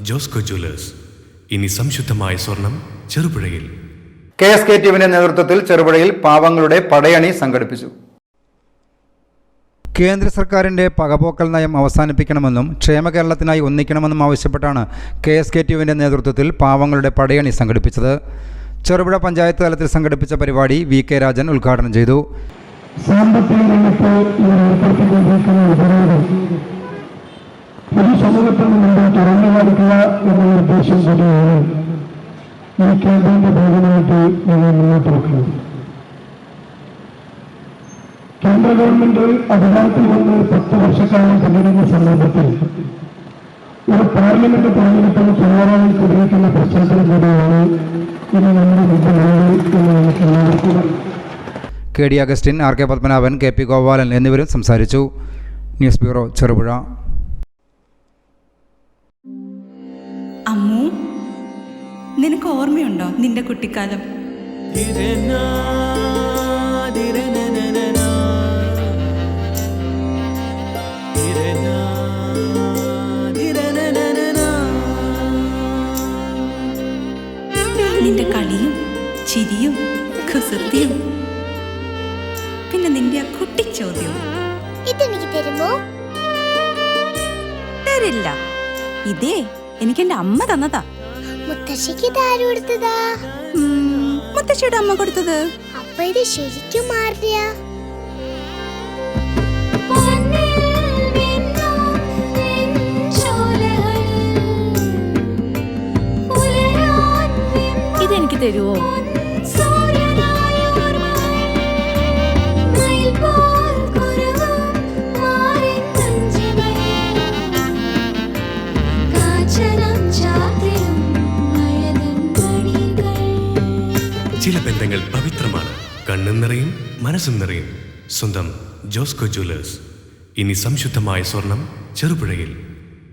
Josco Jewellers. ഇനി സംശുദ്ധമായ സ്വർണം ചെറുപുഴയിൽ. KSKTUവിന്റെ നേതൃത്വത്തിൽ ചെറുപുഴയിൽ പാവങ്ങളുടെ പടയണി സംഘടിപ്പിച്ചു. കേന്ദ്ര സർക്കാരിൻ്റെ പകപോക്കൽ നയം അവസാനിപ്പിക്കണമെന്നും ക്ഷേമ കേരളത്തിനായി ഒന്നിക്കണമെന്നും ആവശ്യപ്പെട്ടാണ് KSKTUവിന്റെ നേതൃത്വത്തിൽ പാവങ്ങളുടെ പടയണി സംഘടിപ്പിച്ചത്. ചെറുപുഴ പഞ്ചായത്ത് തലത്തിൽ സംഘടിപ്പിച്ച പരിപാടി VK രാജൻ ഉദ്ഘാടനം ചെയ്തു. സാമ്പത്തിക രംഗത്ത് പൊതുസമൂഹത്തിന് മുന്നിൽ തുറന്നു കൊടുക്കുക എന്ന ഉദ്ദേശം കൂടിയാണ് ഈ ക്യാമ്പയിന്റെ ഭാഗമായിട്ട് ഞങ്ങൾ മുന്നോട്ട് വെക്കുന്നത്. കേന്ദ്ര ഗവൺമെന്റ് അധികാരത്തിൽ വന്ന് 10 വർഷക്കാലം പിന്നിടുന്ന സന്ദർഭത്തിൽ ഒരു പാർലമെന്റ് തെരഞ്ഞെടുപ്പിന് തയ്യാറായി കൊണ്ടിരിക്കുന്ന പശ്ചാത്തലം കൂടിയാണ് ഇനി നമ്മുടെ മുഖ്യമന്ത്രി എന്ന് നമുക്ക് എല്ലാവർക്കും. KD Augustine, RK Padmanabhan, KP Gopalan എന്നിവരും സംസാരിച്ചു. News bureau, Cherupuzha. അമ്മു, നിനക്ക് ഓർമ്മയുണ്ടോ നിന്റെ കുട്ടിക്കാലം? നിന്റെ കളിയും ചിരിയും കുസൃതിയും, പിന്നെ നിന്റെ ആ കുട്ടിച്ചോദ്യവും. ഇതെനിക്ക് തരുമോ? തരില്ല. ഇതേ എനിക്ക് എന്റെ അമ്മ തന്നതാ. മുത്തശ്ശിക്ക് ഇതാര് കൊടുത്തതാ? മുത്തശ്ശിയുടെ അമ്മ കൊടുത്തത്. അപ്പൊ ഇത് ശരിക്കും മാറിയ ഇതെനിക്ക് തരുവോ? ചില ബന്ധങ്ങൾ പവിത്രമാണ്. കണ്ണും നിറയും മനസ്സും നിറയും. സ്വന്തം ജോസ്കോ ജ്വല്ലേഴ്സ്. ഇനി സംശുദ്ധമായ സ്വർണം ചെറുപുഴയിൽ.